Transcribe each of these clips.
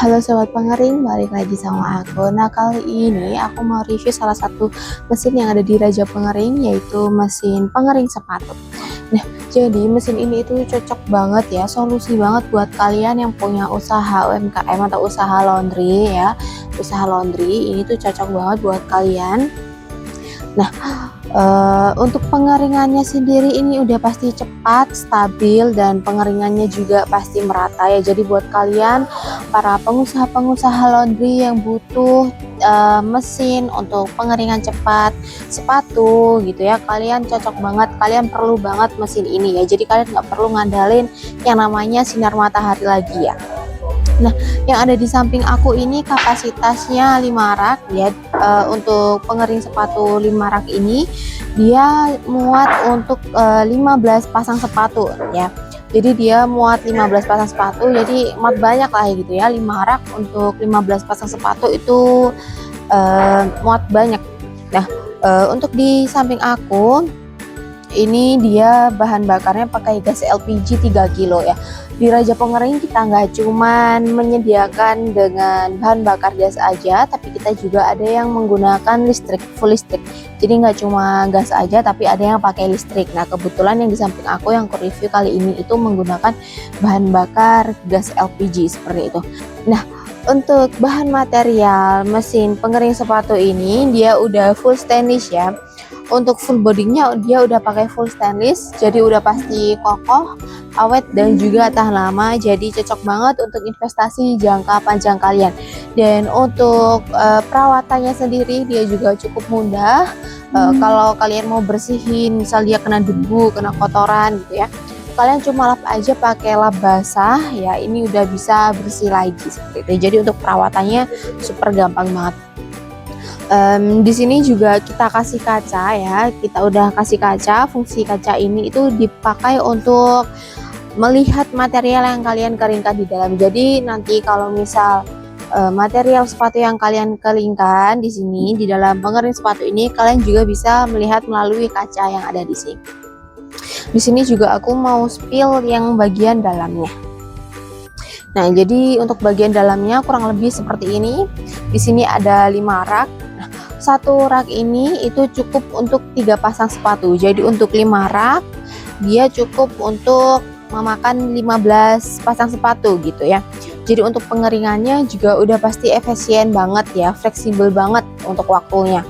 Halo sobat pengering, balik lagi sama aku. Nah, kali ini aku mau review salah satu mesin yang ada di Raja Pengering, yaitu mesin pengering sepatu. Nah, jadi mesin ini itu cocok banget ya, solusi banget buat kalian yang punya usaha UMKM atau usaha laundry ya. Usaha laundry ini tuh cocok banget buat kalian. Nah, untuk pengeringannya sendiri ini udah pasti cepat, stabil, dan pengeringannya juga pasti merata ya. Jadi buat kalian para pengusaha-pengusaha laundry yang butuh mesin untuk pengeringan cepat sepatu gitu ya, kalian cocok banget, kalian perlu banget mesin ini ya. Jadi kalian nggak perlu ngandalin yang namanya sinar matahari lagi ya. Nah, yang ada di samping aku ini kapasitasnya 5 rak ya. Untuk pengering sepatu 5 rak ini dia muat untuk 15 pasang sepatu ya. Jadi dia muat 15 pasang sepatu, jadi muat banyak lah gitu ya. 5 rak untuk 15 pasang sepatu itu muat banyak. Nah, untuk di samping aku ini dia bahan bakarnya pakai gas LPG 3 kilo ya. Di Raja Pengering kita nggak cuman menyediakan dengan bahan bakar gas aja, tapi kita juga ada yang menggunakan listrik, full listrik. Jadi nggak cuma gas aja, tapi ada yang pakai listrik. Nah, kebetulan yang di samping aku yang aku review kali ini itu menggunakan bahan bakar gas LPG seperti itu. Nah, untuk bahan material mesin pengering sepatu ini dia udah full stainless ya. Untuk full bodinya dia udah pakai full stainless, jadi udah pasti kokoh, awet, dan juga tahan lama. Jadi cocok banget untuk investasi jangka panjang kalian. Dan untuk perawatannya sendiri dia juga cukup mudah. Kalau kalian mau bersihin, misal dia kena debu, kena kotoran gitu ya, kalian cuma lap aja pakai lap basah ya, ini udah bisa bersih lagi seperti itu. Jadi untuk perawatannya super gampang banget. Di sini juga kita kasih kaca ya, kita udah kasih kaca. Fungsi kaca ini itu dipakai untuk melihat material yang kalian keringkan di dalam. Jadi nanti kalau misal material sepatu yang kalian keringkan di sini di dalam pengering sepatu ini, kalian juga bisa melihat melalui kaca yang ada di sini. Di sini juga aku mau spill yang bagian dalamnya. Nah, jadi untuk bagian dalamnya kurang lebih seperti ini. Di sini ada 5 rak. Nah, satu rak ini itu cukup untuk 3 pasang sepatu. Jadi untuk 5 rak dia cukup untuk memakan 15 pasang sepatu gitu ya. Jadi untuk pengeringannya juga udah pasti efisien banget ya, fleksibel banget untuk waktunya.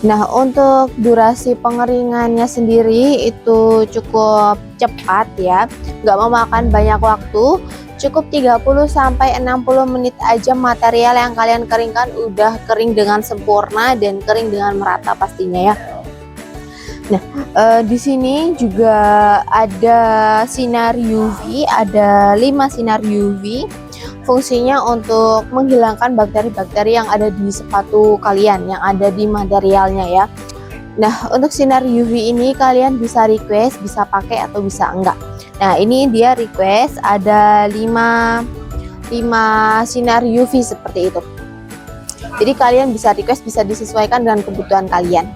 Nah, untuk durasi pengeringannya sendiri itu cukup cepat ya, nggak memakan banyak waktu, cukup 30 sampai 60 menit aja material yang kalian keringkan udah kering dengan sempurna dan kering dengan merata pastinya ya. Nah, di sini juga ada sinar UV, ada 5 sinar UV. Fungsinya untuk menghilangkan bakteri-bakteri yang ada di sepatu kalian, yang ada di materialnya ya. Nah, untuk sinar UV ini kalian bisa request, bisa pakai atau bisa enggak. Nah, ini dia request ada 5 sinar UV seperti itu. Jadi kalian bisa request, bisa disesuaikan dengan kebutuhan kalian.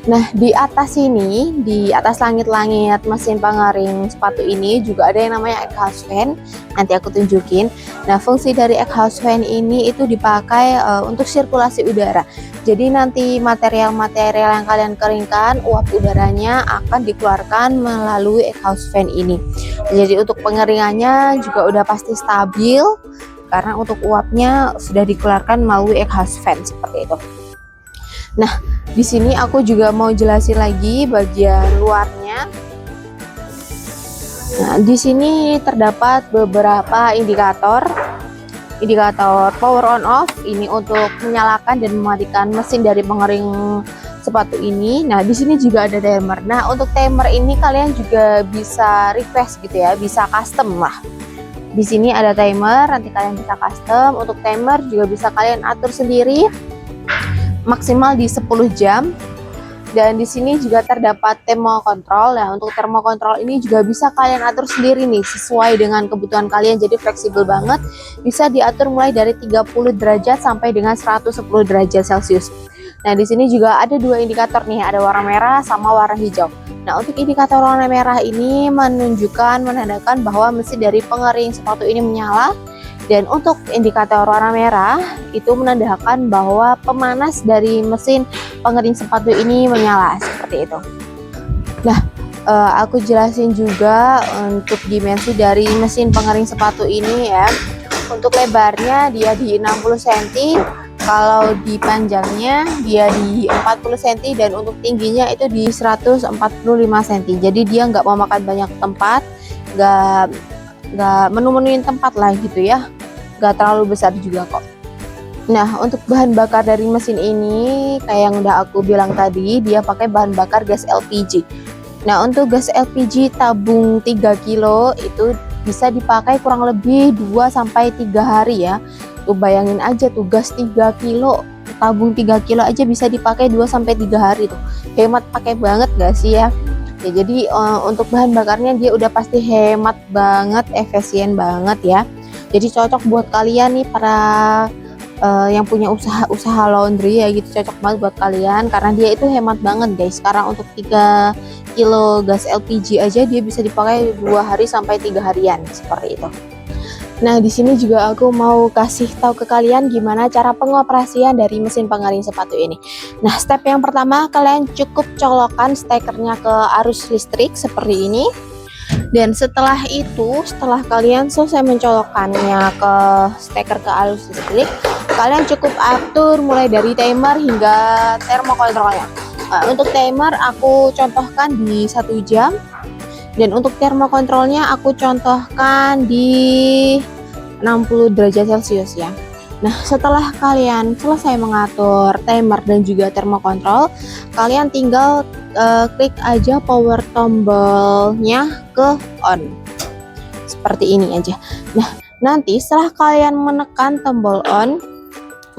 Nah, di atas sini, di atas langit-langit mesin pengering sepatu ini juga ada yang namanya exhaust fan. Nanti aku tunjukin. Nah, fungsi dari exhaust fan ini itu dipakai untuk sirkulasi udara. Jadi nanti material-material yang kalian keringkan, uap udaranya akan dikeluarkan melalui exhaust fan ini. Jadi untuk pengeringannya juga udah pasti stabil karena untuk uapnya sudah dikeluarkan melalui exhaust fan seperti itu. Nah, di sini aku juga mau jelasin lagi bagian luarnya. Nah, di sini terdapat beberapa indikator power on off, ini untuk menyalakan dan mematikan mesin dari pengering sepatu ini. Nah, di sini juga ada timer. Nah, untuk timer ini kalian juga bisa request gitu ya, bisa custom lah. Di sini ada timer, nanti kalian bisa custom. Untuk timer juga bisa kalian atur sendiri, maksimal di 10 jam. Dan di sini juga terdapat thermokontrol. Nah, untuk thermokontrol ini juga bisa kalian atur sendiri nih sesuai dengan kebutuhan kalian. Jadi fleksibel banget, bisa diatur mulai dari 30 derajat sampai dengan 110 derajat Celcius. Nah, di sini juga ada 2 indikator nih, ada warna merah sama warna hijau. Nah, untuk indikator warna merah ini menunjukkan, menandakan bahwa mesin dari pengering sepatu ini menyala. Dan untuk indikator warna merah itu menandakan bahwa pemanas dari mesin pengering sepatu ini menyala seperti itu. Nah, aku jelasin juga untuk dimensi dari mesin pengering sepatu ini ya. Untuk lebarnya dia di 60 cm, kalau di panjangnya dia di 40 cm, dan untuk tingginya itu di 145 cm. Jadi dia nggak memakan banyak tempat, nggak menu-menuin tempat lah gitu ya, nggak terlalu besar juga kok. Nah, untuk bahan bakar dari mesin ini kayak yang udah aku bilang tadi, dia pakai bahan bakar gas LPG. Nah, untuk gas LPG tabung 3 kilo itu bisa dipakai kurang lebih 2-3 hari ya. Tuh bayangin aja tuh, gas 3 kilo, tabung 3 kilo aja bisa dipakai 2-3 hari tuh. Hemat pakai banget gak sih ya? Ya jadi untuk bahan bakarnya dia udah pasti hemat banget, efisien banget ya. Jadi cocok buat kalian nih para yang punya usaha laundry ya gitu, cocok banget buat kalian karena dia itu hemat banget guys. Sekarang untuk 3 kilo gas LPG aja dia bisa dipakai 2-3 harian seperti itu. Nah, di sini juga aku mau kasih tahu ke kalian gimana cara pengoperasian dari mesin pengering sepatu ini. Nah, step yang pertama kalian cukup colokkan stekernya ke arus listrik seperti ini. Dan setelah itu, setelah kalian selesai mencolokkannya ke steker ke arus listrik, kalian cukup atur mulai dari timer hingga termokontrolnya. Nah, untuk timer aku contohkan di 1 jam, dan untuk termokontrolnya aku contohkan di 60 derajat Celcius ya. Nah, setelah kalian selesai mengatur timer dan juga termokontrol, kalian tinggal klik aja power tombolnya ke on. Seperti ini aja. Nah, nanti setelah kalian menekan tombol on,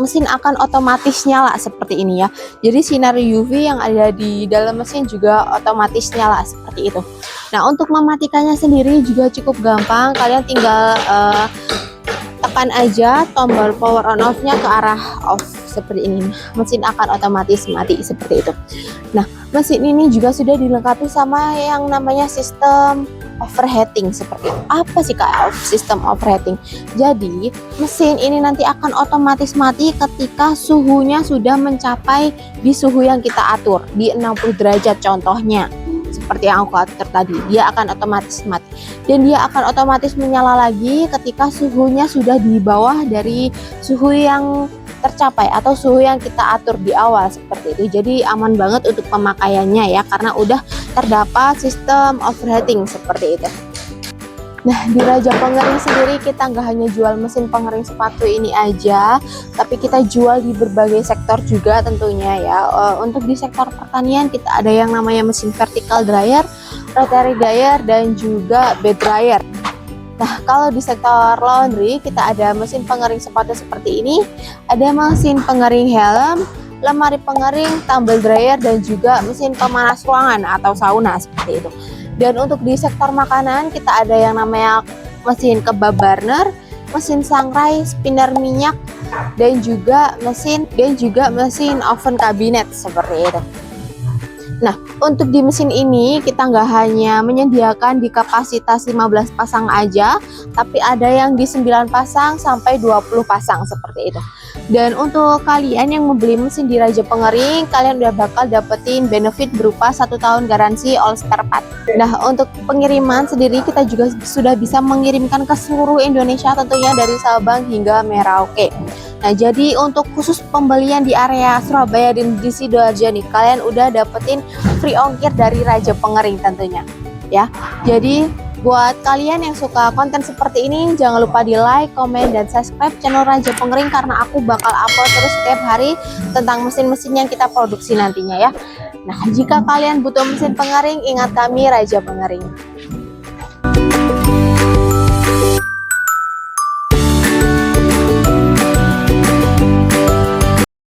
mesin akan otomatis nyala seperti ini ya. Jadi sinar UV yang ada di dalam mesin juga otomatis nyala seperti itu. Nah, untuk mematikannya sendiri juga cukup gampang. Kalian tinggal tekan aja tombol power on off-nya ke arah off seperti ini. Mesin akan otomatis mati seperti itu. Nah, mesin ini juga sudah dilengkapi sama yang namanya sistem overheating seperti itu. Apa sih Kak sistem overheating? Jadi, mesin ini nanti akan otomatis mati ketika suhunya sudah mencapai di suhu yang kita atur, di 60 derajat contohnya. Seperti yang aku atur tadi, dia akan otomatis mati. Dan dia akan otomatis menyala lagi ketika suhunya sudah di bawah dari suhu yang tercapai atau suhu yang kita atur di awal seperti itu. Jadi aman banget untuk pemakaiannya ya, karena udah terdapat sistem overheating seperti itu. Nah, di Raja Pengering sendiri kita nggak hanya jual mesin pengering sepatu ini aja, tapi kita jual di berbagai sektor juga tentunya ya. Untuk di sektor pertanian kita ada yang namanya mesin vertical dryer, rotary dryer, dan juga bed dryer. Nah, kalau di sektor laundry kita ada mesin pengering sepatu seperti ini, ada mesin pengering helm, lemari pengering, tumble dryer, dan juga mesin pemanas ruangan atau sauna seperti itu. Dan untuk di sektor makanan kita ada yang namanya mesin kebab burner, mesin sangrai, spinner minyak, dan juga mesin oven kabinet seperti itu. Nah, untuk di mesin ini kita nggak hanya menyediakan di kapasitas 15 pasang aja, tapi ada yang di 9 pasang sampai 20 pasang seperti itu. Dan untuk kalian yang membeli mesin di Raja Pengering, kalian udah bakal dapetin benefit berupa 1 tahun garansi all spare part. Nah, untuk pengiriman sendiri kita juga sudah bisa mengirimkan ke seluruh Indonesia tentunya dari Sabang hingga Merauke. Nah, jadi untuk khusus pembelian di area Surabaya dan di Sidoarjo nih, kalian udah dapetin free ongkir dari Raja Pengering tentunya ya. Jadi buat kalian yang suka konten seperti ini, jangan lupa di like, komen, dan subscribe channel Raja Pengering karena aku bakal upload terus setiap hari tentang mesin-mesin yang kita produksi nantinya ya. Nah, jika kalian butuh mesin pengering, ingat kami Raja Pengering.